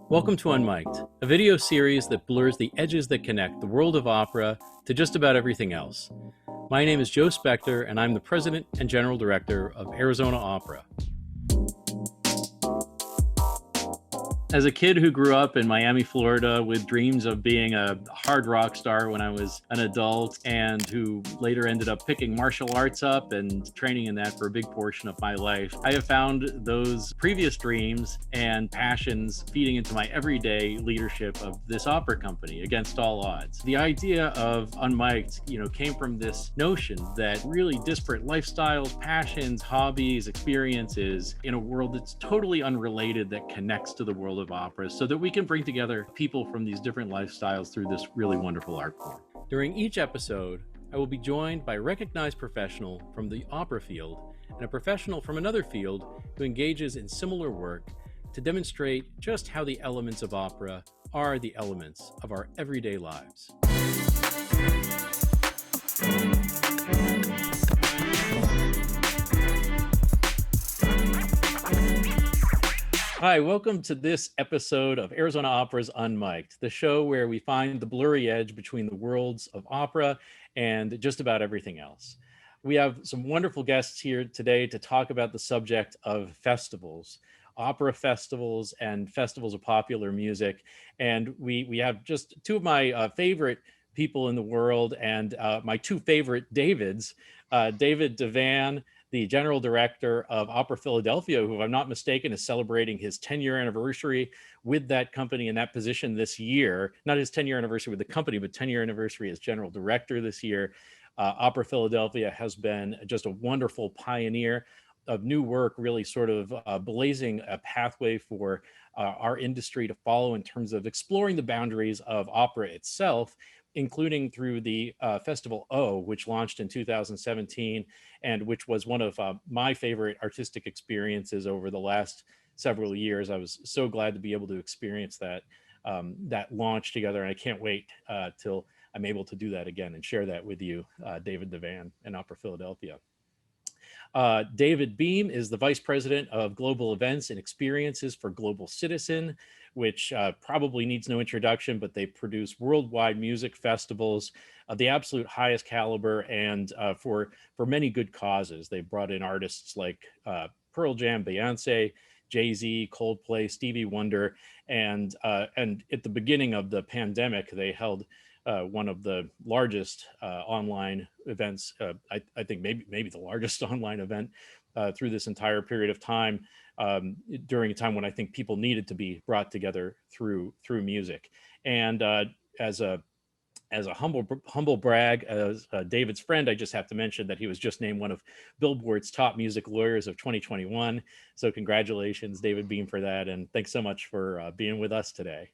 Welcome to UnMic'd, a video series that blurs the edges that connect the world of opera to just about everything else. My name is Joe Specter, and I'm the President and General Director of Arizona Opera. As a kid who grew up in Miami, Florida, with dreams of being a hard rock star when I was an adult, and who later ended up picking martial arts up and training in that for a big portion of my life, I have found those previous dreams and passions feeding into my everyday leadership of this opera company against all odds. The idea of UnMic'd, came from this notion that really disparate lifestyles, passions, hobbies, experiences in a world that's totally unrelated that connects to the world of opera, so that we can bring together people from these different lifestyles through this really wonderful art form. During each episode, I will be joined by a recognized professional from the opera field and a professional from another field who engages in similar work to demonstrate just how the elements of opera are the elements of our everyday lives. Hi, welcome to this episode of Arizona Opera's UnMic'd, the show where we find the blurry edge between the worlds of opera and just about everything else. We have some wonderful guests here today to talk about the subject of festivals, opera festivals and festivals of popular music. And we have just two of my favorite people in the world and my two favorite Davids, David Devan, the General Director of Opera Philadelphia, who, if I'm not mistaken, is celebrating his 10-year anniversary with that company in that position this year. Not his 10-year anniversary with the company, but 10-year anniversary as General Director this year. Opera Philadelphia has been just a wonderful pioneer of new work, really sort of blazing a pathway for our industry to follow in terms of exploring the boundaries of opera itself, including through the Festival O, which launched in 2017, and which was one of my favorite artistic experiences over the last several years. I was so glad to be able to experience that launch together, and I can't wait till I'm able to do that again and share that with you, David Devan and Opera Philadelphia. David Beame is the Vice President of Global Events and Experiences for Global Citizen, which probably needs no introduction, but they produce worldwide music festivals of the absolute highest caliber and for many good causes. They brought in artists like Pearl Jam, Beyonce, Jay-Z, Coldplay, Stevie Wonder, and at the beginning of the pandemic, they held one of the largest online events, I think maybe the largest online event through this entire period of time, during a time when I think people needed to be brought together through music. And as a humble brag, as David's friend, I just have to mention that he was just named one of Billboard's top music lawyers of 2021. So congratulations, David Beame, for that. And thanks so much for being with us today.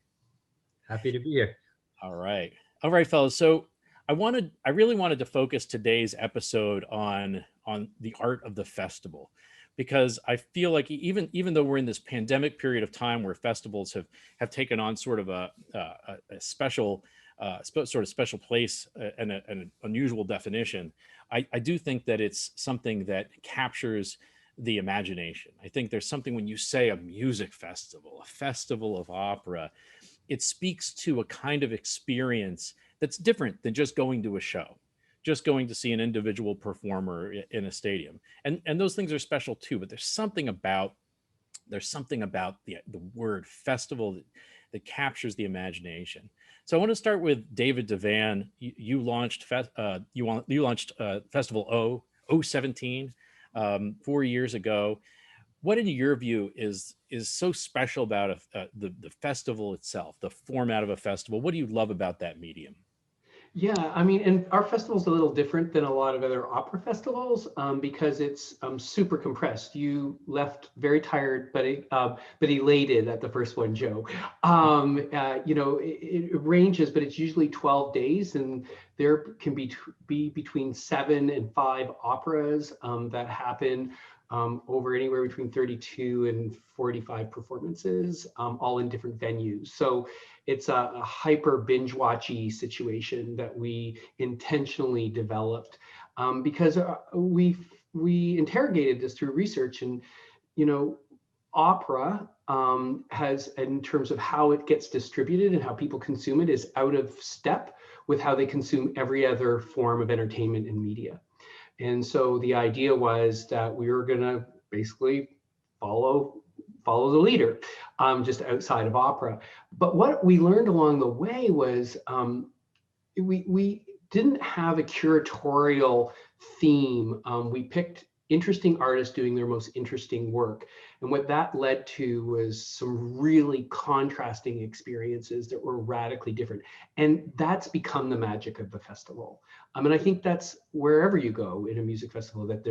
Happy to be here. All right, fellas. So I really wanted to focus today's episode on the art of the festival, because I feel like even though we're in this pandemic period of time where festivals have taken on sort of a special special place and an unusual definition, I do think that it's something that captures the imagination. I think there's something when you say a music festival, a festival of opera, it speaks to a kind of experience that's different than just going to a show, just going to see an individual performer in a stadium. And those things are special too, but there's something about the word festival that captures the imagination. So I want to start with David Devan. You launched Festival O 17 4 years ago. What, in your view, is so special about the festival itself, the format of a festival? What do you love about that medium? Yeah, I mean, and our festival's a little different than a lot of other opera festivals because it's super compressed. You left very tired, but elated at the first one, Joe. It ranges, but it's usually 12 days, and there can be between 7 and 5 operas that happen over anywhere between 32 and 45 performances, all in different venues. So it's a hyper binge watchy situation that we intentionally developed because we interrogated this through research, and opera has, in terms of how it gets distributed and how people consume it, is out of step with how they consume every other form of entertainment and media. And so the idea was that we were going to basically follow the leader, just outside of opera. But what we learned along the way was we didn't have a curatorial theme. We picked interesting artists doing their most interesting work. And what that led to was some really contrasting experiences that were radically different. And that's become the magic of the festival. And I think that's wherever you go in a music festival, that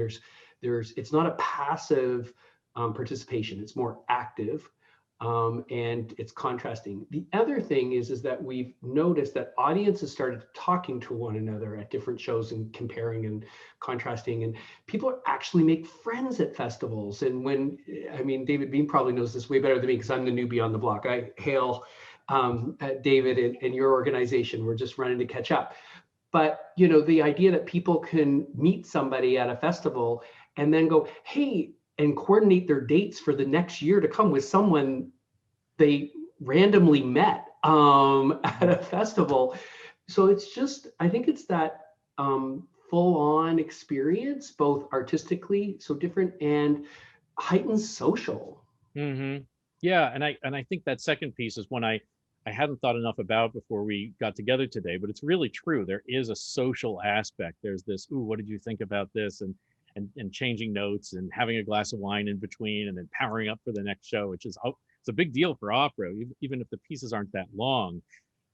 it's not a passive participation, it's more active. And it's contrasting. The other thing is that we've noticed that audiences started talking to one another at different shows and comparing and contrasting, and people actually make friends at festivals. And when, I mean, David Beame probably knows this way better than me because I'm the newbie on the block. I hail David and your organization. We're just running to catch up. But, you know, the idea that people can meet somebody at a festival and then go, hey, and coordinate their dates for the next year to come with someone they randomly met at a festival. So it's just, I think it's that full-on experience, both artistically so different and heightened social. Mm-hmm. Yeah, and I think that second piece is one I hadn't thought enough about before we got together today, but it's really true. There is a social aspect. There's this, ooh, what did you think about this? And changing notes and having a glass of wine in between and then powering up for the next show, which is, it's a big deal for opera. Even if the pieces aren't that long,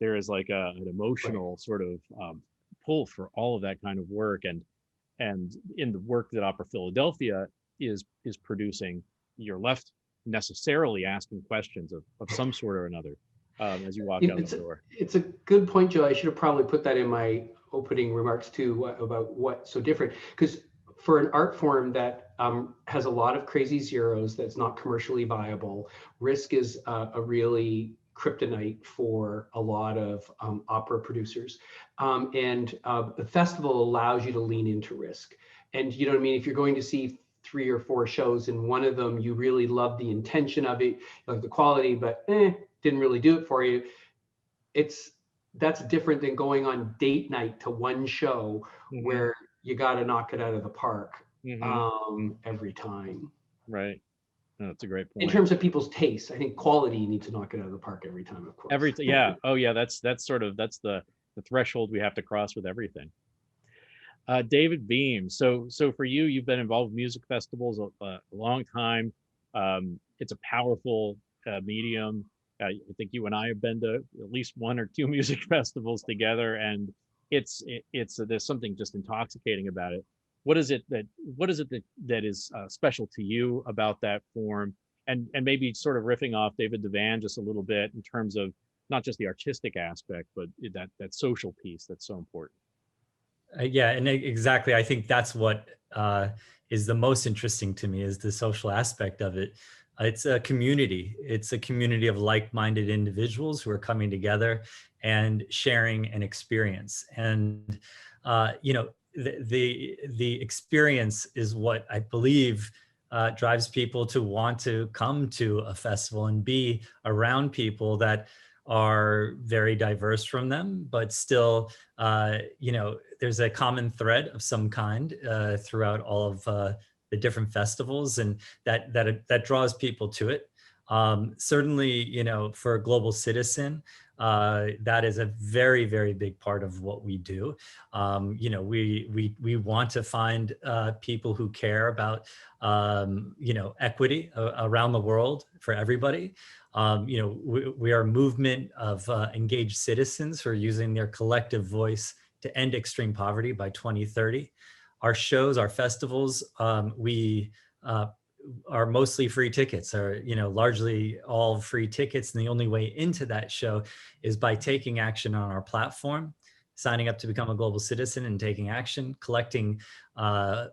there is like an emotional sort of pull for all of that kind of work. And in the work that Opera Philadelphia is producing, you're left necessarily asking questions of some sort or another as you walk out the door. It's a good point, Joe. I should have probably put that in my opening remarks too, about what's so different. Because for an art form that has a lot of crazy zeros, that's not commercially viable, risk is a really kryptonite for a lot of opera producers. The festival allows you to lean into risk. And you know what I mean? If you're going to see 3 or 4 shows and one of them you really love the intention of it, you like the quality, but didn't really do it for you, that's different than going on date night to one show where you got to knock it out of the park every time. Right. No, that's a great point. In terms of people's tastes, I think quality, you need to knock it out of the park every time, of course. Yeah. Oh yeah. That's the threshold we have to cross with everything. David Beame. So for you, you've been involved with music festivals a long time. It's a powerful medium. I think you and I have been to at least 1 or 2 music festivals together, and it's there's something just intoxicating about it. What is it that is special to you about that form? And maybe sort of riffing off David Devan just a little bit in terms of not just the artistic aspect, but that social piece that's so important. Yeah, and exactly. I think that's what is the most interesting to me, is the social aspect of it. It's a community. It's a community of like-minded individuals who are coming together and sharing an experience. And you know, the experience is what I believe drives people to want to come to a festival and be around people that are very diverse from them, but still, you know, there's a common thread of some kind throughout all of the different festivals, and that draws people to it. Certainly, you know, for a global citizen, that is a very, very big part of what we do. You know, we want to find people who care about, you know, equity around the world for everybody. You know, we are a movement of engaged citizens who are using their collective voice to end extreme poverty by 2030. Our shows, our festivals, we are mostly free tickets, or, you know, largely all free tickets. And the only way into that show is by taking action on our platform, signing up to become a global citizen and taking action, collecting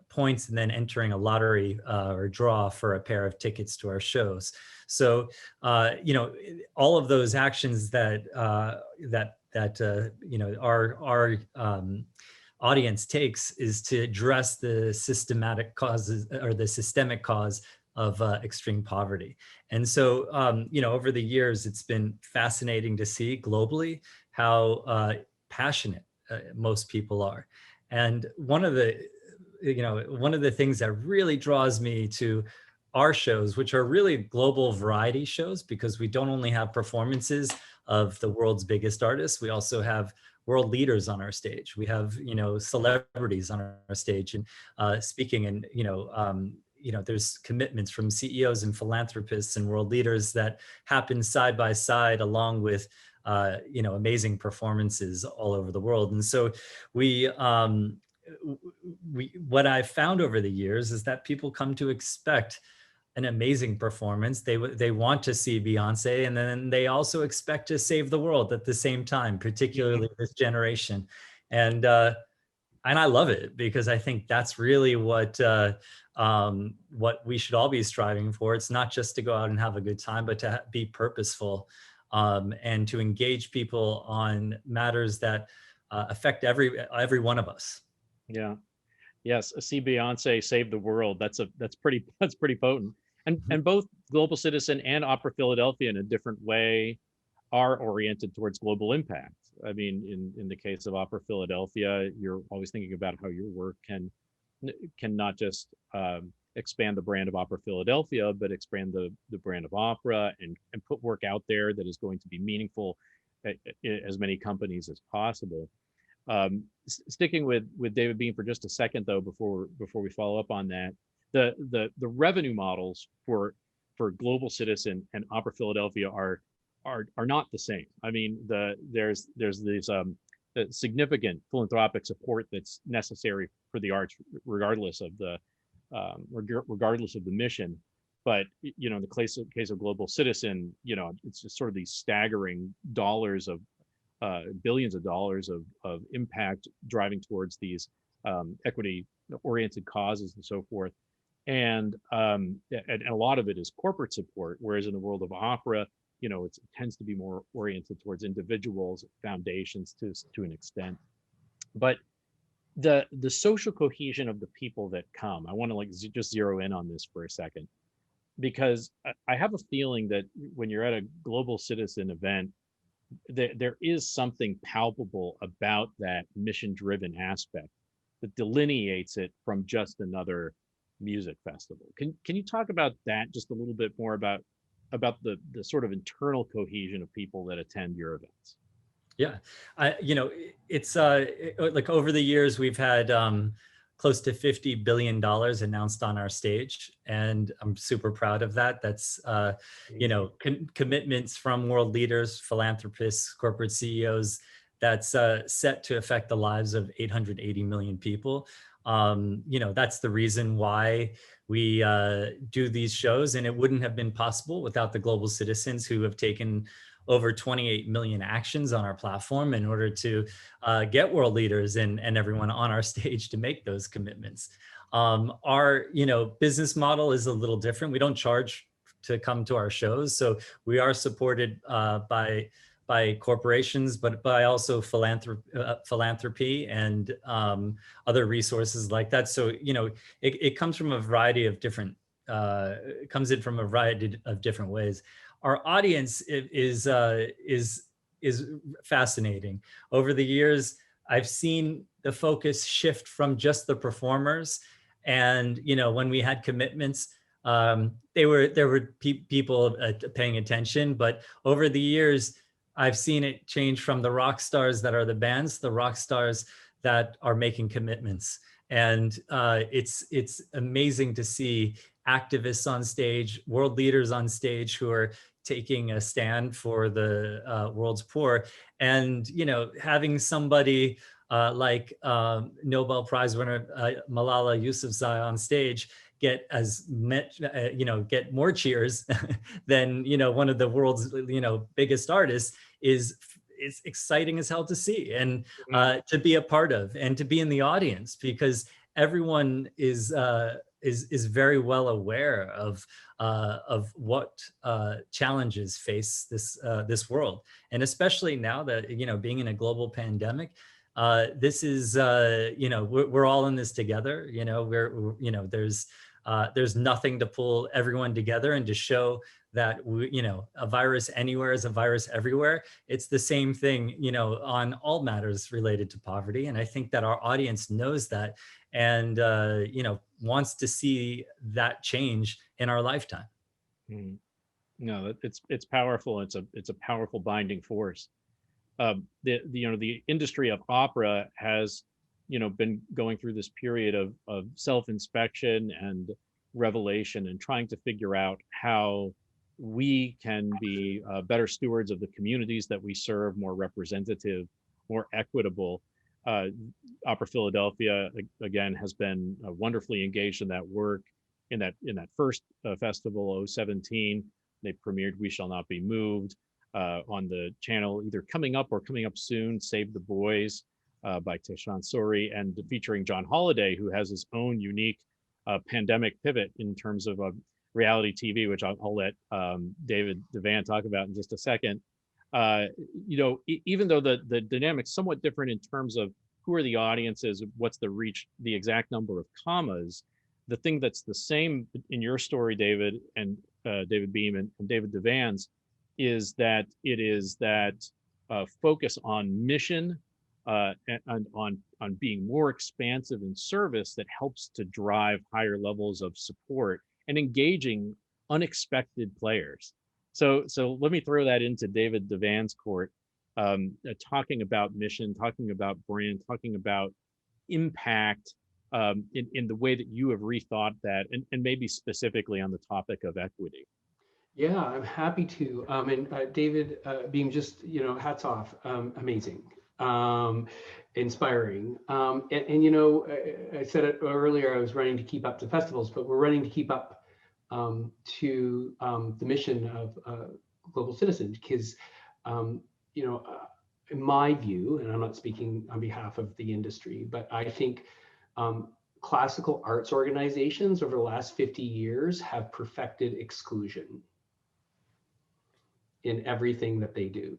points, and then entering a lottery or draw for a pair of tickets to our shows. So, you know, all of those actions that you know, our audience takes is to address the systematic causes, or the systemic cause of extreme poverty. And so, you know, over the years, it's been fascinating to see globally how passionate most people are. And one of the things that really draws me to our shows, which are really global variety shows, because we don't only have performances of the world's biggest artists, we also have world leaders on our stage. We have, you know, celebrities on our stage and speaking, and there's commitments from CEOs and philanthropists and world leaders that happen side by side, along with amazing performances all over the world. And so what I've found over the years is that people come to expect an amazing performance. They want to see Beyonce, and then they also expect to save the world at the same time, particularly this generation. And I love it, because I think that's really what we should all be striving for. It's not just to go out and have a good time, but to be purposeful and to engage people on matters that affect every one of us. Yeah. Yes. See Beyonce save the world. That's pretty potent. And both Global Citizen and Opera Philadelphia, in a different way, are oriented towards global impact. I mean, in the case of Opera Philadelphia, you're always thinking about how your work can not just expand the brand of Opera Philadelphia, but expand the brand of opera and put work out there that is going to be meaningful at as many companies as possible. Sticking with David Beame for just a second, though, before we follow up on that, the revenue models for Global Citizen and Opera Philadelphia are not the same. I mean, there's these significant philanthropic support that's necessary for the arts, regardless of the mission. But you know, in the case of Global Citizen, you know, it's just sort of these staggering dollars of billions of dollars of impact driving towards these equity-oriented causes and so forth. And a lot of it is corporate support, whereas in the world of opera, you know, it tends to be more oriented towards individuals, foundations to an extent. But the social cohesion of the people that come, I want to just zero in on this for a second, because I have a feeling that when you're at a Global Citizen event, there is something palpable about that mission-driven aspect that delineates it from just another music festival. Can you talk about that just a little bit more, about the sort of internal cohesion of people that attend your events? Yeah, it's like over the years we've had close to $50 billion announced on our stage, and I'm super proud of that. That's commitments from world leaders, philanthropists, corporate CEOs, that's set to affect the lives of 880 million people. That's the reason why we do these shows, and it wouldn't have been possible without the Global Citizens, who have taken over 28 million actions on our platform in order to get world leaders and everyone on our stage to make those commitments. Our business model is a little different. We don't charge to come to our shows, so we are supported by corporations, but by also philanthropy and other resources like that. So it comes from a variety of different ways. Our audience is fascinating. Over the years, I've seen the focus shift from just the performers, and when we had commitments, there were people paying attention. But over the years, I've seen it change from the rock stars that are the bands, the rock stars that are making commitments. And it's amazing to see activists on stage, world leaders on stage who are taking a stand for the world's poor. And, having somebody like Nobel Prize winner Malala Yousafzai on stage get get more cheers than one of the world's biggest artists is exciting as hell to see, and to be a part of, and to be in the audience, because everyone is very well aware of what challenges face this world, and especially now that being in a global pandemic, this is, you know, we're all in this together. You know, you know, there's nothing to pull everyone together and to show that, you know, a virus anywhere is a virus everywhere. It's the same thing, you know, on all matters related to poverty. And I think that our audience knows that and, you know, wants to see that change in our lifetime. Mm. No, it's powerful. It's a powerful binding force. The you know, the industry of opera has, you know, been going through this period of self-inspection and revelation and trying to figure out how we can be better stewards of the communities that we serve, more representative, more equitable. Opera Philadelphia again has been wonderfully engaged in that work. In that first festival, 017, they premiered "We Shall Not Be Moved" on the channel, either coming up or coming up soon, "Save the Boys" by Teshan Sori, and featuring John Holliday, who has his own unique pandemic pivot in terms of reality TV, which I'll let David Devan talk about in just a second. You know, even though the dynamic's somewhat different in terms of who are the audiences, what's the reach, the exact number of commas, the thing that's the same in your story, David, and David Beame and David Devan's, is that it is that focus on mission and on being more expansive in service that helps to drive higher levels of support and engaging unexpected players. So let me throw that into David Devan's court, talking about mission, talking about brand, talking about impact in the way that you have rethought that, and maybe specifically on the topic of equity. Yeah, I'm happy to. And David Beame, just, you know, hats off, amazing, inspiring. And you know, I said it earlier, I was running to keep up to festivals, but we're running to keep up to the mission of Global Citizen, because, you know, in my view, and I'm not speaking on behalf of the industry, but I think classical arts organizations over the last 50 years have perfected exclusion in everything that they do.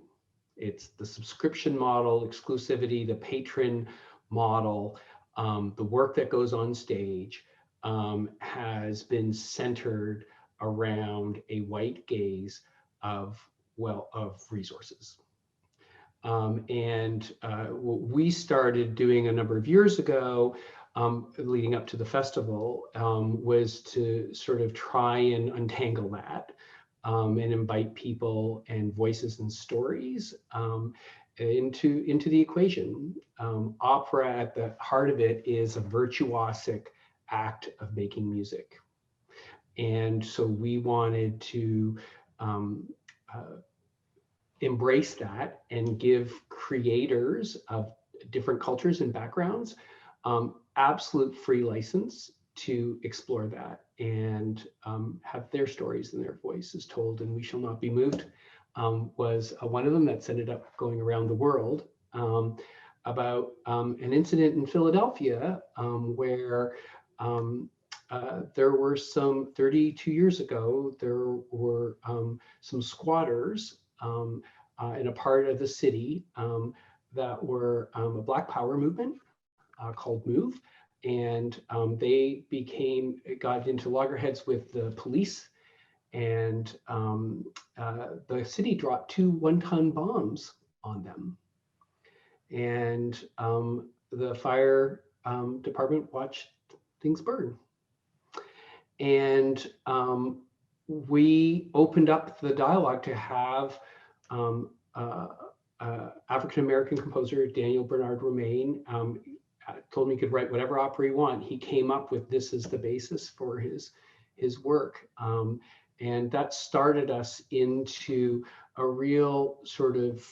It's the subscription model, exclusivity, the patron model, the work that goes on stage has been centered around a white gaze of resources. And what we started doing a number of years ago, leading up to the festival, was to sort of try and untangle that and invite people and voices and stories into the equation. Opera, at the heart of it, is a virtuosic act of making music. And so we wanted to embrace that and give creators of different cultures and backgrounds absolute free license to explore that and have their stories and their voices told. And "We Shall Not Be Moved" was one of them that's ended up going around the world, about an incident in Philadelphia where there were 32 years ago, there were some squatters in a part of the city that were a Black Power movement called MOVE. And they got into loggerheads with the police, and the city dropped 2 one-ton bombs on them. And the fire department watched things burn. And we opened up the dialogue to have African-American composer Daniel Bernard Romaine told me he could write whatever opera he wanted. He came up with this as the basis for his work. And that started us into a real sort of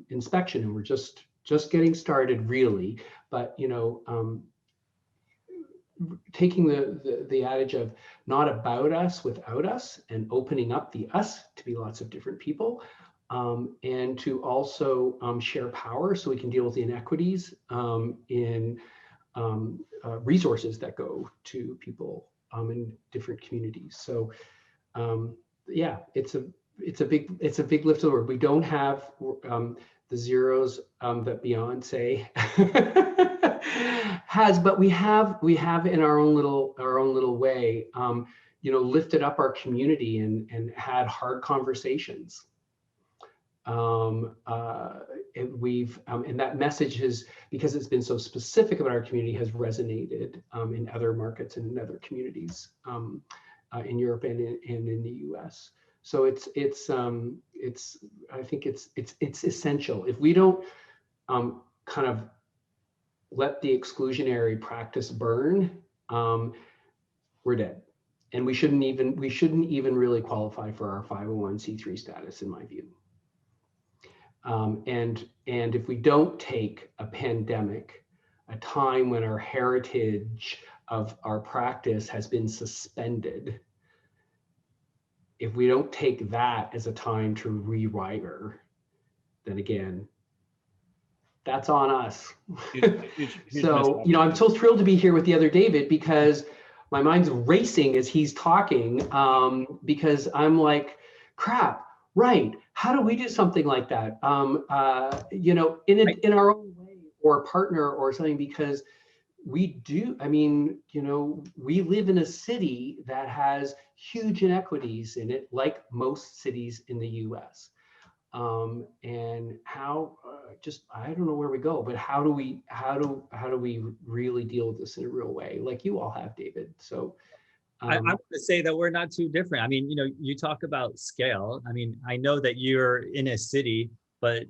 inspection. And we're just getting started, really. But, you know, taking the adage of not about us without us, and opening up the us to be lots of different people, and to also share power so we can deal with the inequities in resources that go to people in different communities. So yeah, it's a big lift of the work. We don't have the zeros that Beyonce has, but we have in our own little way, you know, lifted up our community and had hard conversations. And that message has, because it's been so specific about our community, has resonated in other markets and in other communities in Europe and in the U.S. So I think it's essential. If we don't kind of let the exclusionary practice burn, we're dead, and we shouldn't even really qualify for our 501c3 status, in my view. And if we don't take a pandemic, a time when our heritage of our practice has been suspended, if we don't take that as a time to rewire, then again, that's on us. Huge so, you know, I'm so thrilled to be here with the other David, because my mind's racing as he's talking, because I'm like, crap, right, how do we do something like that? You know, in our own way, or a partner or something, because we do, I mean, you know, we live in a city that has huge inequities in it, like most cities in the US. And how, just, I don't know where we go, but how do we really deal with this in a real way, like you all have, David? So I want to say that we're not too different. I mean, you know, you talk about scale. I mean, I know that you're in a city, but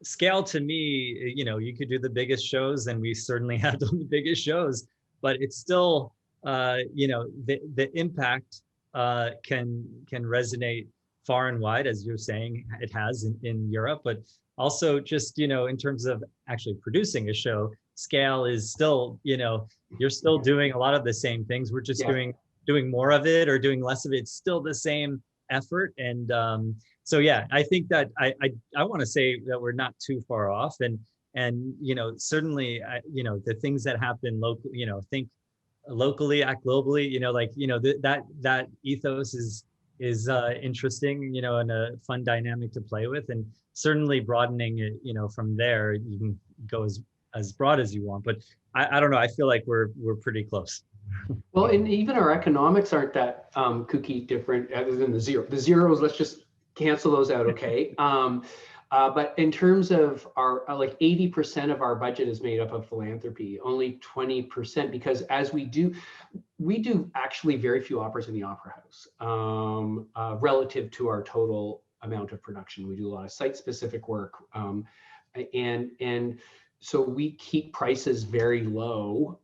scale to me, you know, you could do the biggest shows, and we certainly have done the biggest shows, but it's still, you know, the impact can resonate far and wide, as you're saying it has in Europe, but also just, you know, in terms of actually producing a show, scale is still, you know, you're still doing a lot of the same things. We're just doing more of it or doing less of it. It's still the same effort. And so, yeah, I think that I want to say that we're not too far off. And, you know, certainly, you know, the things that happen locally, you know, think locally, act globally, you know, like, you know, that ethos is interesting, you know, and a fun dynamic to play with, and certainly broadening it, you know, from there, you can go as broad as you want, but I don't know, I feel like we're pretty close. Well, and even our economics aren't that kooky different, other than the zeros, let's just cancel those out, okay? But in terms of our, like 80% of our budget is made up of philanthropy, only 20%, because as we do actually very few operas in the opera house relative to our total amount of production. We do a lot of site-specific work, and so we keep prices very low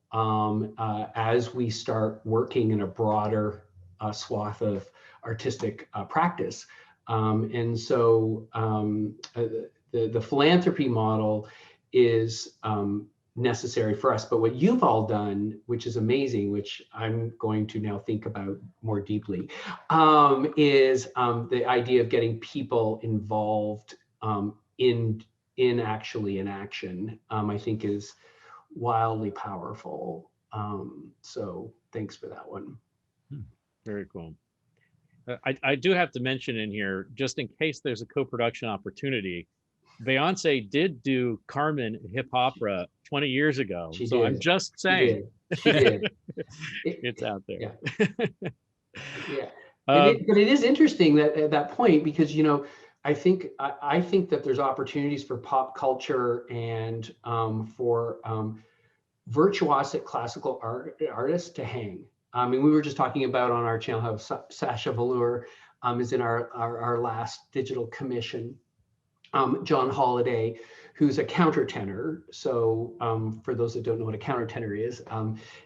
as we start working in a broader swath of artistic practice. And so the philanthropy model is necessary for us. But what you've all done, which is amazing, which I'm going to now think about more deeply, is the idea of getting people involved in action, I think is wildly powerful. So thanks for that one. Very cool. I do have to mention in here, just in case there's a co-production opportunity, Beyonce did do Carmen hip opera 20 years ago. She so did. I'm just saying. She did. It's out there. Yeah. Yeah. But it is interesting that at that point, because, you know, I think that there's opportunities for pop culture and for virtuosic classical artists to hang. I mean, we were just talking about on our channel how Sasha Velour is in our last digital commission. John Holliday, who's a countertenor. So for those that don't know what a countertenor is,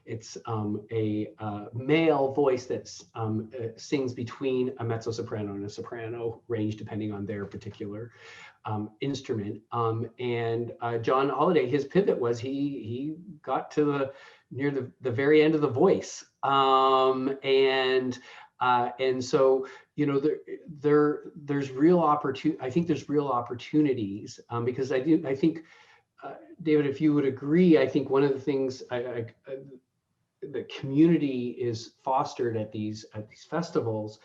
it's a male voice that sings between a mezzo-soprano and a soprano range, depending on their particular instrument. And John Holliday, his pivot was he got to near the very end of the voice. And so, you know, there's real opportunity. I think there's real opportunities because I think, David, if you would agree, I think one of the things the community is fostered at these festivals,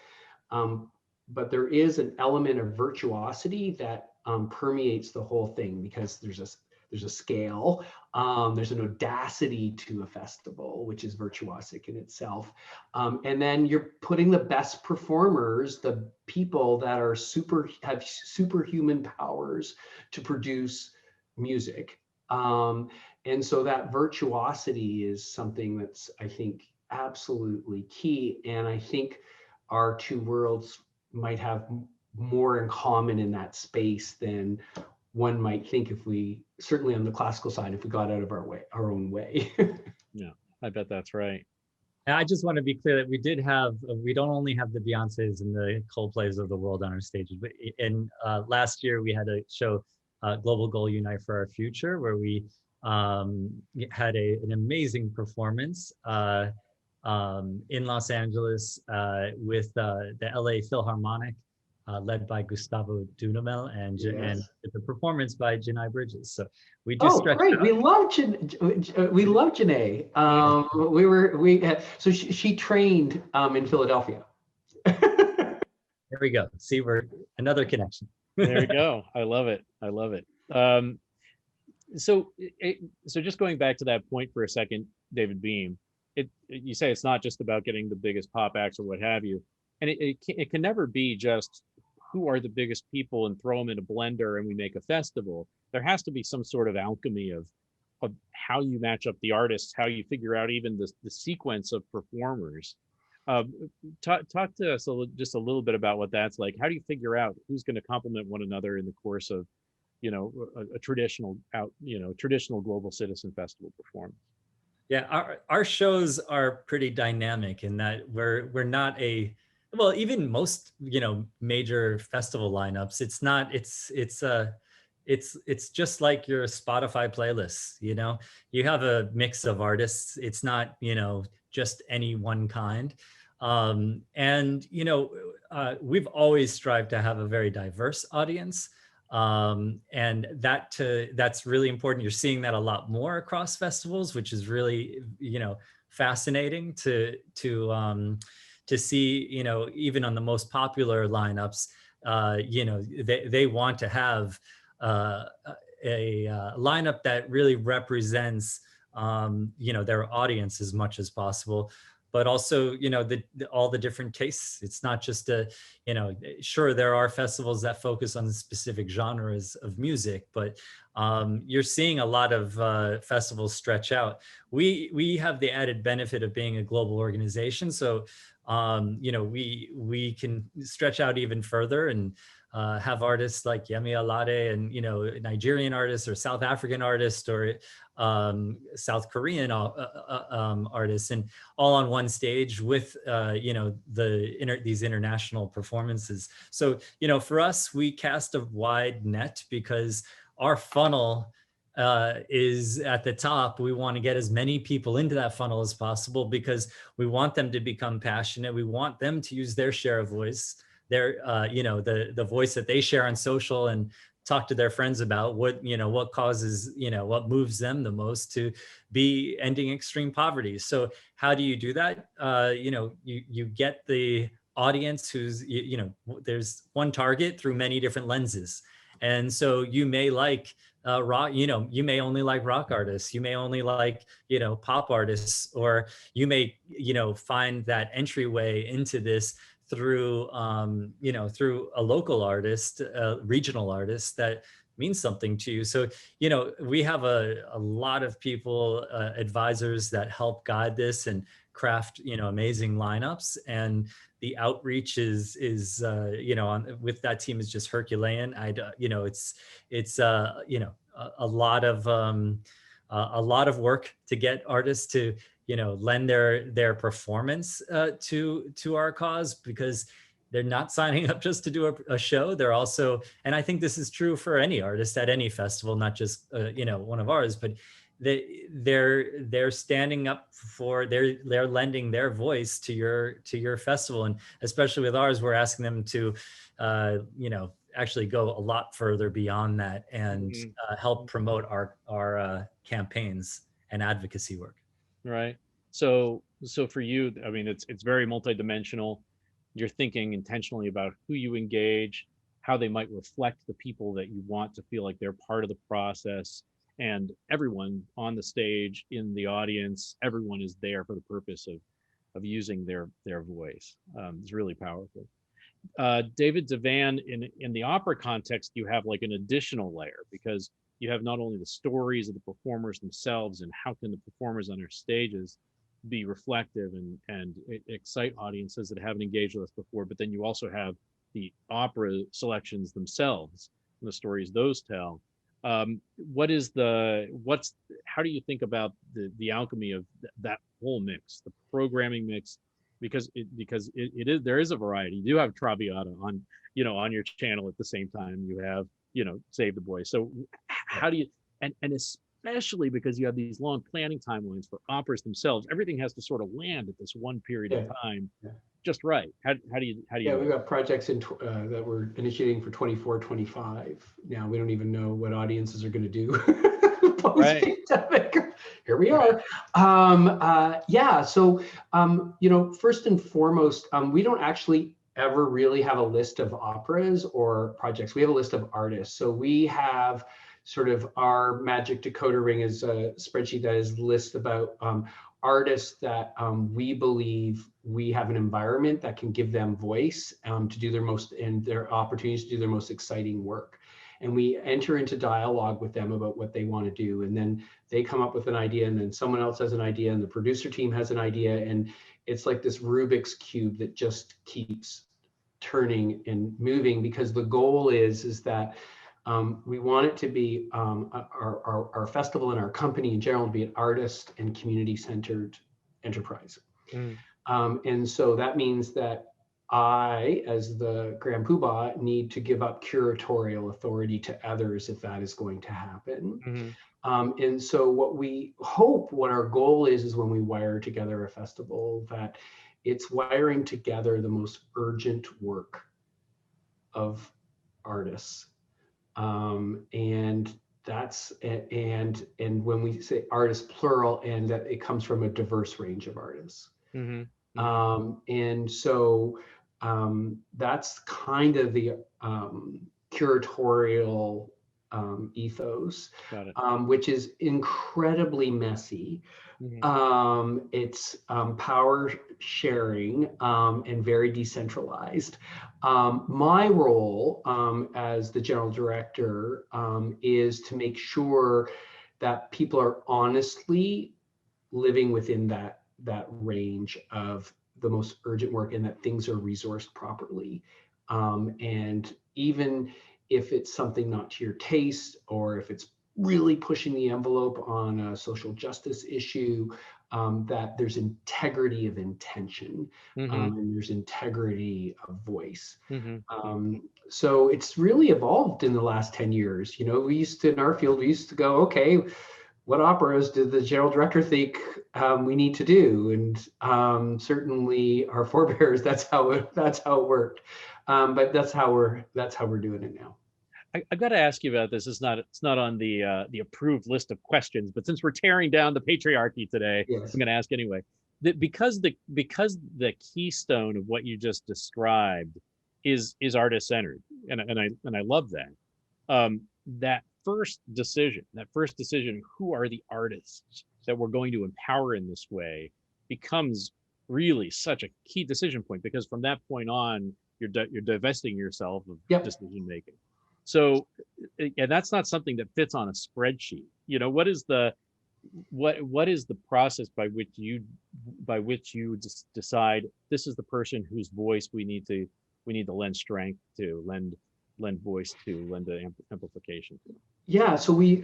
but there is an element of virtuosity that permeates the whole thing, because there's a scale, there's an audacity to a festival, which is virtuosic in itself. And then you're putting the best performers, the people that have superhuman powers to produce music. And so that virtuosity is something that's, I think, absolutely key. And I think our two worlds might have more in common in that space than one might think, if we, certainly on the classical side, if we got out of our own way. Yeah, I bet that's right. And I just want to be clear that we don't only have the Beyoncés and the Coldplays of the world on our stages, but last year we had a show, Global Goal Unite for Our Future, where we had an amazing performance in Los Angeles with the LA Philharmonic, led by Gustavo Dudamel, and the performance by Janai Bridges. So we just great! out. We love Janae. So she trained in Philadelphia. There we go. See, we're another connection. There we go. I love it. I love it. So just going back to that point for a second, David Beame, you say it's not just about getting the biggest pop acts or what have you, and it can never be just who are the biggest people and throw them in a blender and we make a festival. There has to be some sort of alchemy of how you match up the artists, how you figure out even the sequence of performers. Talk to us just a little bit about what that's like. How do you figure out who's going to complement one another in the course of, a traditional Global Citizen Festival performance? Yeah, our shows are pretty dynamic in that we're not even most major festival lineups. It's just like your Spotify playlist. You have a mix of artists. It's not just any one kind. We've always strived to have a very diverse audience. And that's really important. You're seeing that a lot more across festivals, which is really, fascinating to see, even on the most popular lineups, they want to have a lineup that really represents, their audience as much as possible. But also, all the different tastes. It's not just sure, there are festivals that focus on specific genres of music, but you're seeing a lot of festivals stretch out. We have the added benefit of being a global organization. So, we can stretch out even further and have artists like Yemi Alade and, Nigerian artists or South African artists or South Korean artists, and all on one stage with these international performances. So for us, we cast a wide net because our funnel is at the top. We want to get as many people into that funnel as possible because we want them to become passionate. We want them to use their share of voice, their the voice that they share on social and talk to their friends about what causes, what moves them the most to be ending extreme poverty. So how do you do that? You get the audience who's, there's one target through many different lenses. And so you may like rock, you may only like rock artists, you may only like, pop artists, or you may, find that entryway into this through, through a local artist, a regional artist that means something to you. So, we have a lot of people, advisors that help guide this and craft, amazing lineups. And the outreach is with that team is just Herculean. It's a lot of work to get artists to lend their performance to our cause, because they're not signing up just to do a show. They're also, and I think this is true for any artist at any festival, not just one of ours, but they're standing up for, they're lending their voice to your festival. And especially with ours, we're asking them to actually go a lot further beyond that and help promote our campaigns and advocacy work. Right. So for you, I mean, it's very multidimensional. You're thinking intentionally about who you engage, how they might reflect the people that you want to feel like they're part of the process. And everyone on the stage, in the audience, everyone is there for the purpose of using their voice. It's really powerful. David Devan, in the opera context, you have like an additional layer, because you have not only the stories of the performers themselves and how can the performers on their stages be reflective and excite audiences that haven't engaged with us before, but then you also have the opera selections themselves and the stories those tell. How do you think about the alchemy of that whole mix, the programming mix? Because there is a variety. You do have Traviata on your channel at the same time. You have Save the Boy. So how do you and especially because you have these long planning timelines for operas themselves, everything has to sort of land at this one period of time, just right. How do you we've got projects that we're initiating for 24, 25. Now we don't even know what audiences are going to do post-pandemic. Here we are. So first and foremost, we don't actually ever really have a list of operas or projects. We have a list of artists. So we have sort of our magic decoder ring is a spreadsheet that is lists about artists that we believe we have an environment that can give them voice to do their opportunities to do their most exciting work. And we enter into dialogue with them about what they want to do. And then they come up with an idea, and then someone else has an idea, and the producer team has an idea. And it's like this Rubik's Cube that just keeps turning and moving, because the goal is that we want it to be our festival and our company in general to be an artist and community-centered enterprise. And so that means that I, as the Grand Poobah, need to give up curatorial authority to others if that is going to happen. And so what our goal is when we wire together a festival, that it's wiring together the most urgent work of artists. And when we say artists plural, and that it comes from a diverse range of artists. And so that's kind of the curatorial ethos, which is incredibly messy. It's power sharing and very decentralized. My role as the general director is to make sure that people are honestly living within that range of the most urgent work, and that things are resourced properly. And even if it's something not to your taste, or if it's really pushing the envelope on a social justice issue, that there's integrity of intention, and there's integrity of voice. So it's really evolved in the last 10 years. We used to, in our field, we used to go, okay, what operas did the general director think we need to do? And certainly our forebears, that's how it worked. But that's how we're doing it now. I've got to ask you about this. It's not on the approved list of questions, but since we're tearing down the patriarchy today, yes, I'm going to ask anyway. Because the keystone of what you just described is artist centered, and I love that. That first decision, who are the artists that we're going to empower in this way, becomes really such a key decision point, because from that point on, you're divesting yourself of decision making. So, and that's not something that fits on a spreadsheet. What is the process by which you just decide this is the person whose voice we need to lend strength to, lend voice to, lend amplification to? Yeah, so we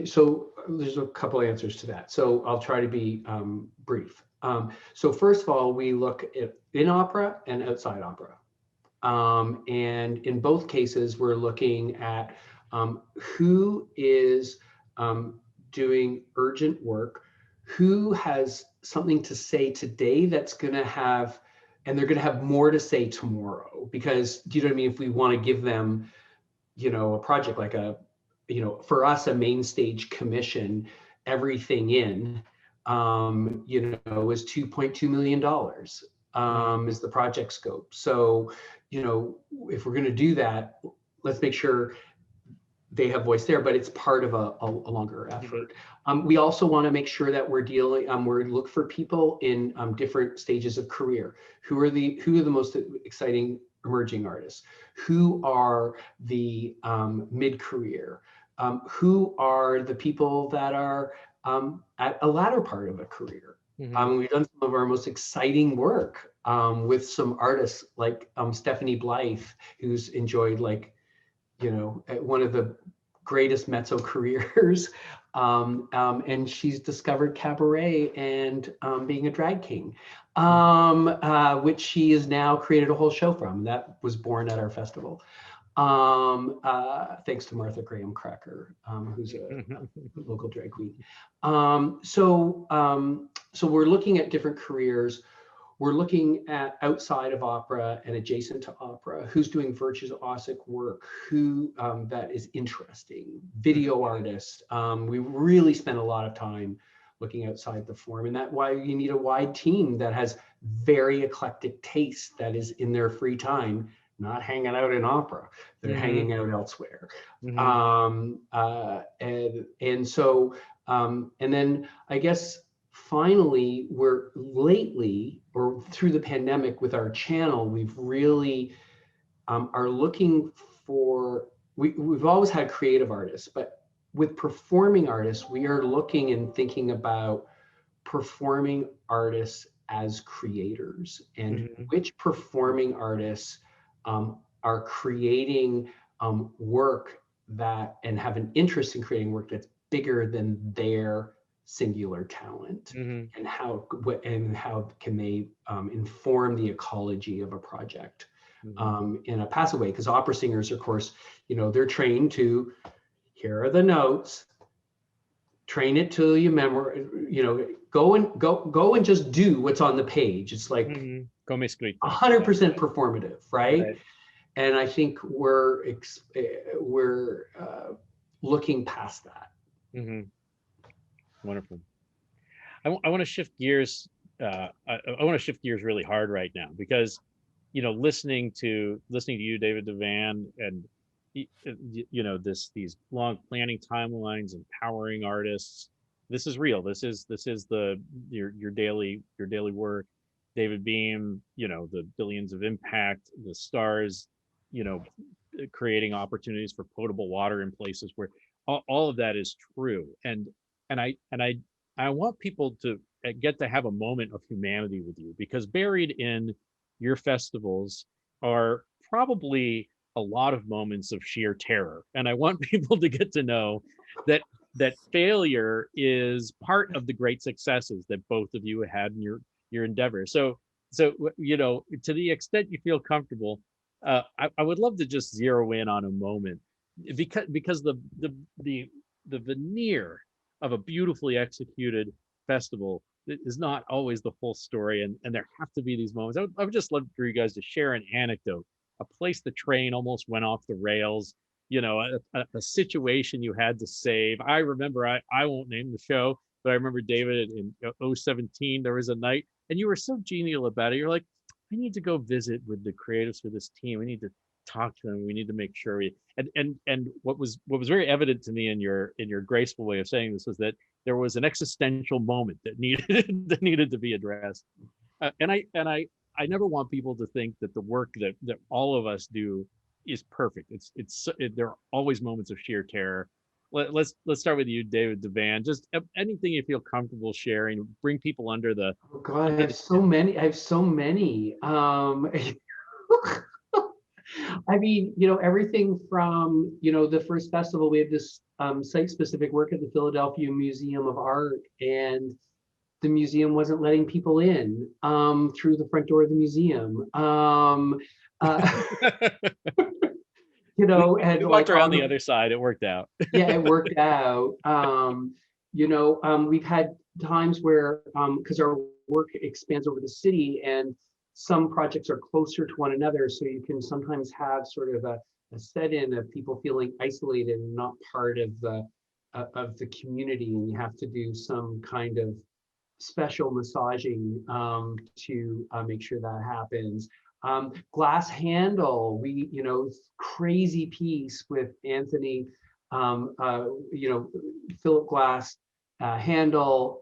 so there's a couple answers to that. So I'll try to be brief. So first of all, we look at in opera and outside opera. And in both cases, we're looking at who is doing urgent work, who has something to say today that's going to have, and they're going to have more to say tomorrow. Because, do you know what I mean? If we want to give them, a project like for us, a main stage commission, everything in, was $2.2 million. is the project scope. So, you know, if we're going to do that, let's make sure they have voice there, but it's part of a longer effort. We also want to make sure that we're look for people in different stages of career. Who are the most exciting emerging artists? Who are the mid-career? Who are the people that are at a latter part of a career? We've done some of our most exciting work with some artists like Stephanie Blythe, who's enjoyed, like, you know, one of the greatest mezzo careers, and she's discovered cabaret and being a drag king, which she has now created a whole show from. That was born at our festival, thanks to Martha Graham Cracker, who's a local drag queen. So we're looking at different careers. We're looking at outside of opera and adjacent to opera, who's doing virtuosic work, who that is interesting, video artists. We really spend a lot of time looking outside the form, and that's why you need a wide team that has very eclectic taste, that is in their free time, not hanging out in opera, they're hanging out elsewhere. And then I guess, finally, we're lately, or through the pandemic with our channel, we've really are looking for, we've always had creative artists, but with performing artists, we are looking and thinking about performing artists as creators, and which performing artists are creating work that, and have an interest in creating work that's bigger than their singular talent, and how can they inform the ecology of a project in a passive way? Because opera singers, of course, you know, they're trained to, here are the notes, train it till you memorize, you know, go and just do what's on the page. It's like 100% performative, right? And I think we're looking past that. Wonderful. I want to shift gears. I want to shift gears really hard right now, because, you know, listening to you, David Devan, and you know, these long planning timelines, empowering artists. This is real. This is your daily work. David Beame, you know, the billions of impact, the stars, you know, creating opportunities for potable water in places where all of that is true. And I want people to get to have a moment of humanity with you, because buried in your festivals are probably a lot of moments of sheer terror. And I want people to get to know that failure is part of the great successes that both of you had in your endeavor. So you know, to the extent you feel comfortable, I would love to just zero in on a moment, because the veneer of a beautifully executed festival is not always the full story, and there have to be these moments. I would just love for you guys to share an anecdote, a place the train almost went off the rails, you know, a situation you had to save. I remember, I won't name the show, but I remember, David, in 2017, there was a night, and you were so genial about it. You're like, I need to go visit with the creatives for this team. We need to talk to them. We need to make sure we, and what was very evident to me in your graceful way of saying this was that there was an existential moment that needed to be addressed. And I never want people to think that the work that all of us do is perfect. There are always moments of sheer terror. Let's start with you, David Devan. Just anything you feel comfortable sharing. Bring people under the. Oh God, I have so many. I mean, you know, everything from, you know, the first festival, we had this site-specific work at the Philadelphia Museum of Art, and the museum wasn't letting people in through the front door of the museum. You know, and we walked like around the other side. It worked out. Yeah, it worked out. You know, we've had times where, because our work expands over the city, and some projects are closer to one another, so you can sometimes have sort of a set-in of people feeling isolated and not part of the community, and you have to do some kind of special massaging to make sure that happens. Glass handle, crazy piece with Anthony, Philip Glass handle.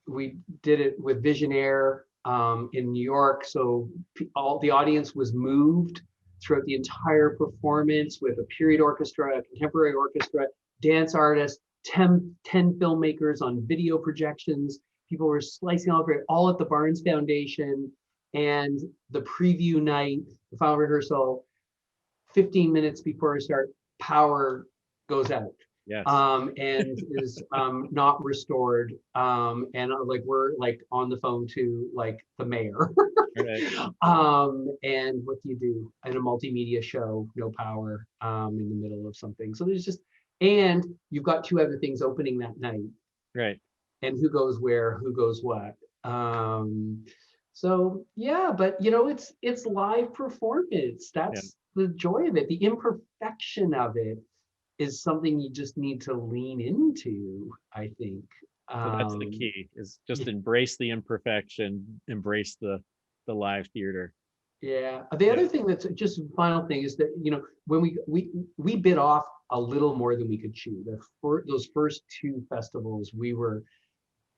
We did it with Visionaire in New York. So all the audience was moved throughout the entire performance with a period orchestra, a contemporary orchestra, dance artists, 10 filmmakers on video projections. People were slicing all at the Barnes Foundation. And the preview night, the final rehearsal, 15 minutes before we start, power goes out. Yes. And is not restored. And we're like on the phone to like the mayor. Right. And what do you do in a multimedia show? No power in the middle of something. So there's just, and you've got two other things opening that night. Right. And who goes where, who goes what. So yeah, but it's live performance. That's the joy of it. The imperfection of it is something you just need to lean into, I think. So that's the key, is just embrace the imperfection, embrace the live theater. Yeah. The other thing that's just final thing is that, when we bit off a little more than we could chew. Those first two festivals, we were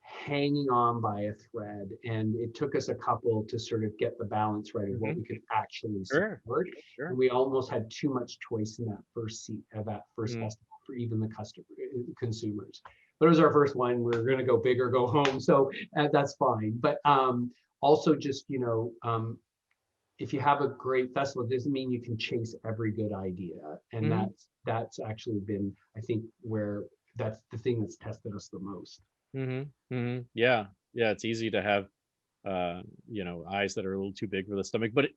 hanging on by a thread, and it took us a couple to sort of get the balance right of what we could actually support. Sure. And we almost had too much choice in that first festival for even the consumers. But it was our first one. We're going to go big or go home, so that's fine. But also just if you have a great festival, it doesn't mean you can chase every good idea, and that's actually been, I think, where that's the thing that's tested us the most. Yeah, it's easy to have eyes that are a little too big for the stomach, but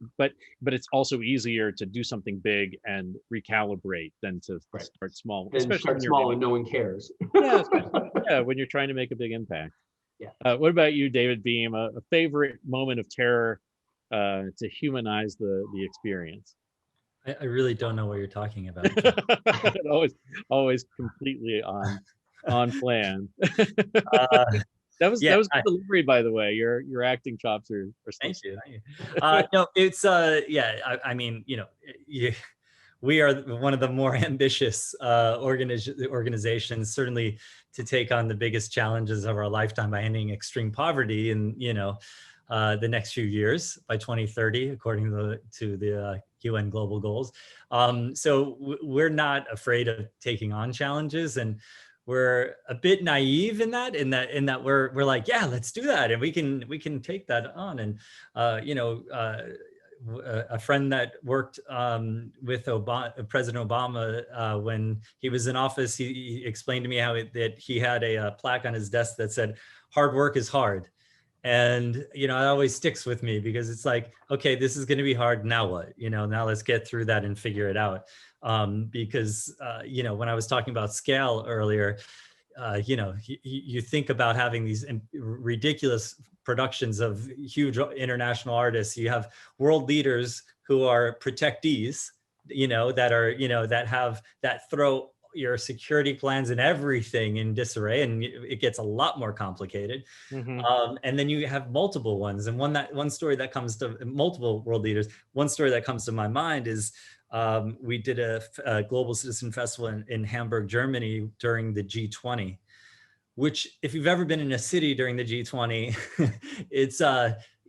it's also easier to do something big and recalibrate than to start small, especially start small and no one cares. When you're trying to make a big impact. What about you, David Beame? A favorite moment of terror to humanize the experience? I really don't know what you're talking about. always completely on plan. That was good delivery, by the way. Your acting chops are thank you. No, it's I mean, we are one of the more ambitious organizations, certainly, to take on the biggest challenges of our lifetime by ending extreme poverty in the next few years by 2030, according to the UN global goals. So we're not afraid of taking on challenges, and we're a bit naive in that we're like, yeah, let's do that, and we can take that on. And a friend that worked with President Obama when he was in office, he explained to me that he had a plaque on his desk that said, "Hard work is hard." And, it always sticks with me, because it's like, okay, this is going to be hard. Now what? Now let's get through that and figure it out. Because, when I was talking about scale earlier, you think about having these ridiculous productions of huge international artists. You have world leaders who are protectees, that throw your security plans and everything in disarray, and it gets a lot more complicated. And then you have multiple ones, and one story that comes to multiple world leaders. One story that comes to my mind is we did a global citizen festival in Hamburg, Germany during the G20, which, if you've ever been in a city during the G20,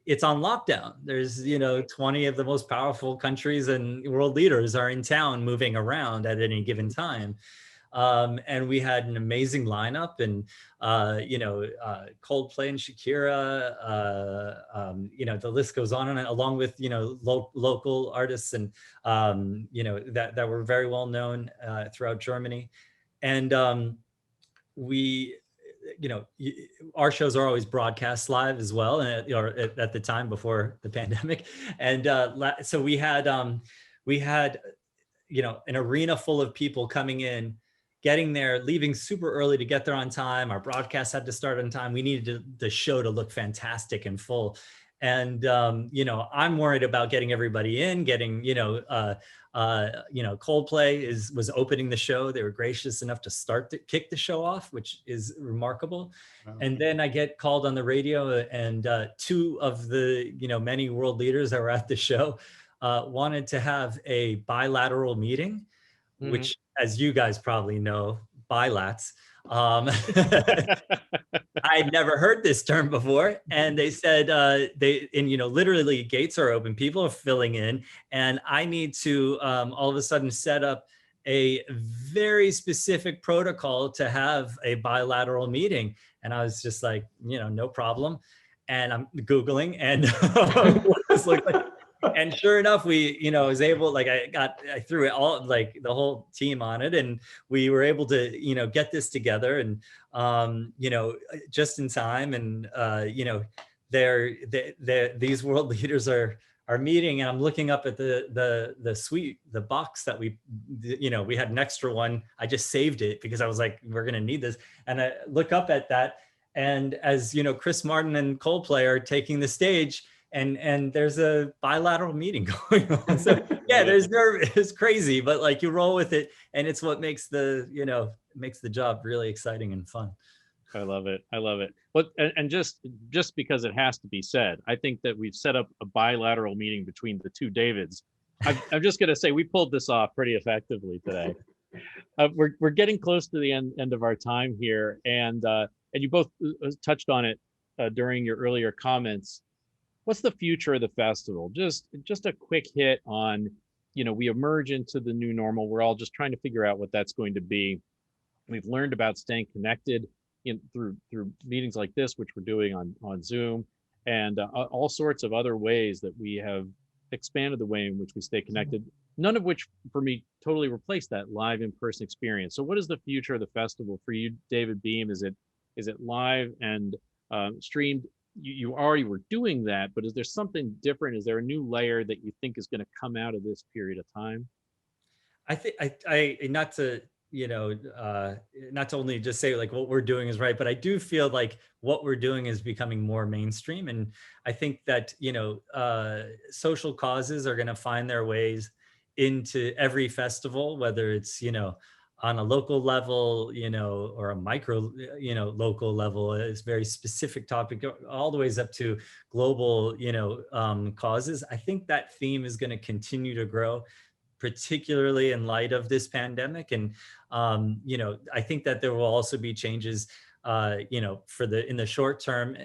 it's on lockdown. There's 20 of the most powerful countries and world leaders are in town moving around at any given time. And we had an amazing lineup, and Coldplay and Shakira, the list goes on, and along with local artists and that were very well known throughout Germany. And our shows are always broadcast live as well, and at the time before the pandemic. And so we had an arena full of people coming in, getting there, leaving super early to get there on time. Our broadcast had to start on time. We needed the show to look fantastic and full. And, I'm worried about getting everybody in, getting, Coldplay was opening the show. They were gracious enough to kick the show off, which is remarkable. Wow. And then I get called on the radio, and two of the, many world leaders that were at the show wanted to have a bilateral meeting, which, as you guys probably know, bilats. I'd never heard this term before. And they said, literally gates are open, people are filling in, and I need to all of a sudden set up a very specific protocol to have a bilateral meeting. And I was just like, no problem. And I'm Googling, and what this looked like. And sure enough, we, was able, I threw it all, like the whole team on it, and we were able to, get this together, and, just in time. And, these world leaders are meeting, and I'm looking up at the suite, the box that we had an extra one. I just saved it because I was like, we're going to need this. And I look up at that, and as, Chris Martin and Coldplay are taking the stage, and there's a bilateral meeting going on. So yeah, there's nerve. It's crazy, but like you roll with it, and it's what makes the job really exciting and fun. I love it. I love it. But and just because it has to be said, I think that we've set up a bilateral meeting between the two Davids. I'm just going to say we pulled this off pretty effectively today. We're getting close to the end of our time here, and you both touched on it during your earlier comments. What's the future of the festival? Just a quick hit on, we emerge into the new normal. We're all just trying to figure out what that's going to be. We've learned about staying connected through meetings like this, which we're doing on Zoom, and all sorts of other ways that we have expanded the way in which we stay connected. None of which, for me, totally replaced that live in-person experience. So what is the future of the festival for you, David Beame? Is it live and streamed? You already were doing that, but is there something different? Is there a new layer that you think is going to come out of this period of time? I think I not to only just say like what we're doing is right, but I do feel like what we're doing is becoming more mainstream. And I think that, social causes are going to find their ways into every festival, whether it's, on a local level, or a micro, local level. It's very specific topic, all the ways up to global, causes. I think that theme is going to continue to grow, particularly in light of this pandemic. And, I think that there will also be changes, in the short term,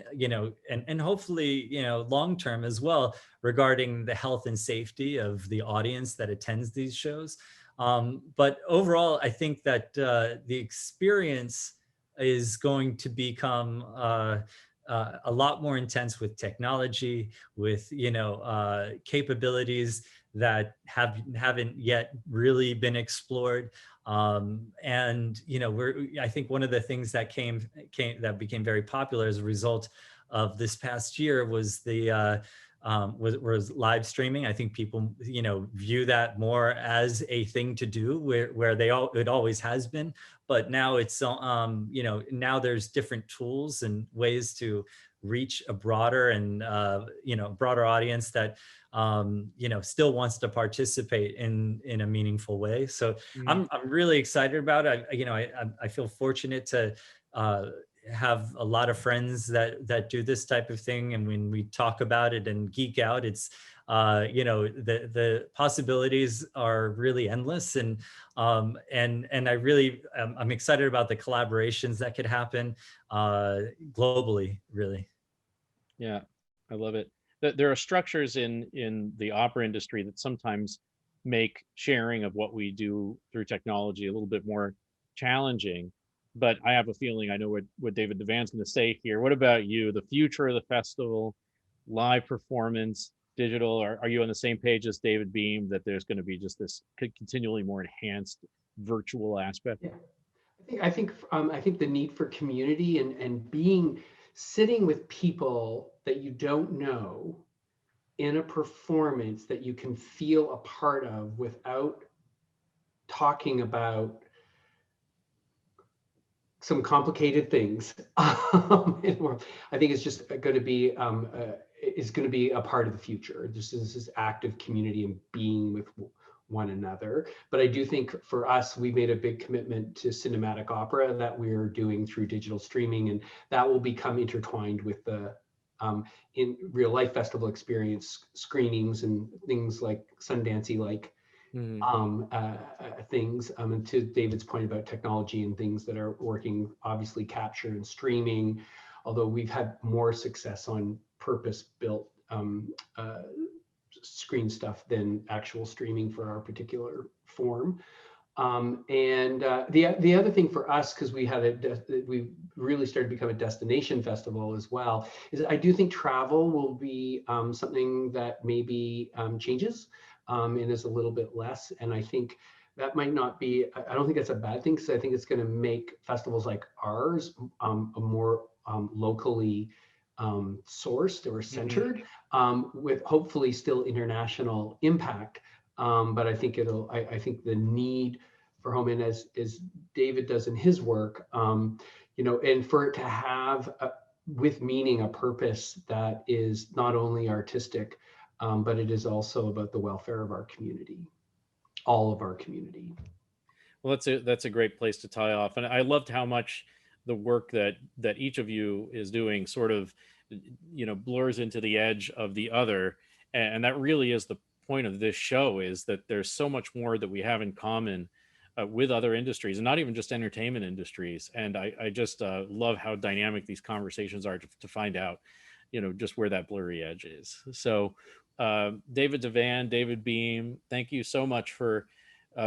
and hopefully, long term as well, regarding the health and safety of the audience that attends these shows. But overall, I think that the experience is going to become a lot more intense with technology, with capabilities that haven't yet really been explored. And I think one of the things that became very popular as a result of this past year was was live streaming. I think people, view that more as a thing to do where it always has been, but now it's, now there's different tools and ways to reach a broader and, broader audience that, still wants to participate in a meaningful way. So I'm really excited about it. I feel fortunate to, have a lot of friends that do this type of thing, and when we talk about it and geek out, it's the possibilities are really endless, and I really I'm excited about the collaborations that could happen globally, really. Yeah, I love it. There are structures in the opera industry that sometimes make sharing of what we do through technology a little bit more challenging. But I have a feeling I know what David Devan's going to say here. What about you? The future of the festival, live performance, digital, are you on the same page as David Beame that there's going to be just this continually more enhanced virtual aspect? Yeah, I think the need for community and sitting with people that you don't know in a performance that you can feel a part of without talking about some complicated things. I think it's just going to be is going to be a part of the future. This is this active community and being with one another. But I do think for us, we made a big commitment to cinematic opera that we're doing through digital streaming, and that will become intertwined with the in real life festival experience screenings and things like Sundancey like things. And to David's point about technology and things that are working, obviously capture and streaming, although we've had more success on purpose-built screen stuff than actual streaming for our particular form. The other thing for us, because we really started to become a destination festival as well, is I do think travel will be something that maybe changes and is a little bit less. And I think that might not be, I don't think that's a bad thing, because I think it's going to make festivals like ours a more locally sourced or centered, with hopefully still international impact. But I think I think the need for home, and as David does in his work, and for it to have with meaning a purpose that is not only artistic, but it is also about the welfare of our community, all of our community. Well, that's a great place to tie off. And I loved how much the work that each of you is doing sort of, blurs into the edge of the other. And that really is the point of this show, is that there's so much more that we have in common with other industries, and not even just entertainment industries. And I just love how dynamic these conversations are to find out, just where that blurry edge is. So David Devan, David Beame, thank you so much for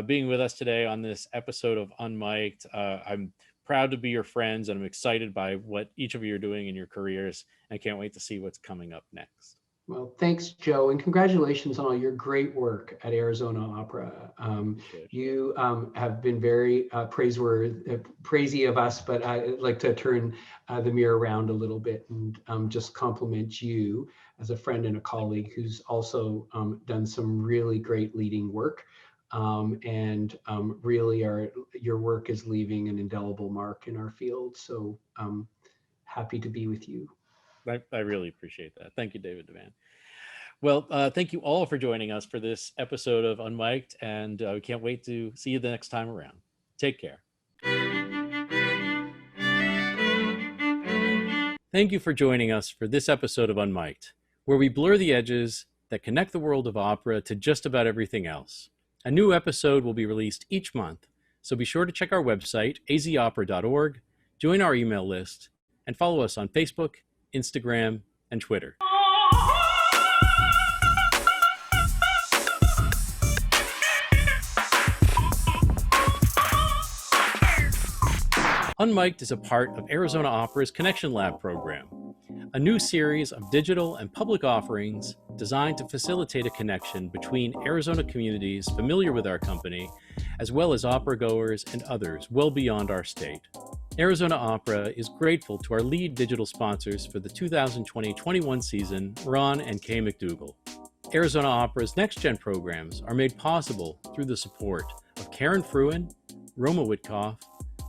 being with us today on this episode of UnMic'd. I'm proud to be your friends, and I'm excited by what each of you are doing in your careers. I can't wait to see what's coming up next. Well, thanks, Joe, and congratulations on all your great work at Arizona Opera. You have been very praisey of us, but I'd like to turn the mirror around a little bit and just compliment you as a friend and a colleague who's also done some really great leading work. Really your work is leaving an indelible mark in our field. So happy to be with you. I really appreciate that. Thank you, David Devan. Well, thank you all for joining us for this episode of UnMic'd, and we can't wait to see you the next time around. Take care. Thank you for joining us for this episode of UnMic'd, where we blur the edges that connect the world of opera to just about everything else. A new episode will be released each month, so be sure to check our website, azopera.org, join our email list, and follow us on Facebook, Instagram, and Twitter. UnMic'd is a part of Arizona Opera's Connection Lab program, a new series of digital and public offerings designed to facilitate a connection between Arizona communities familiar with our company, as well as opera goers and others well beyond our state. Arizona Opera is grateful to our lead digital sponsors for the 2020-21 season, Ron and Kay McDougall. Arizona Opera's Next Gen programs are made possible through the support of Karen Fruin, Roma Witkoff,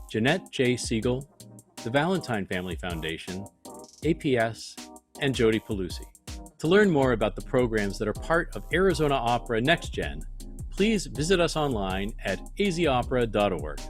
Jeanette J. Siegel, the Valentine Family Foundation, APS, and Jody Pelusi. To learn more about the programs that are part of Arizona Opera Next Gen, please visit us online at azopera.org.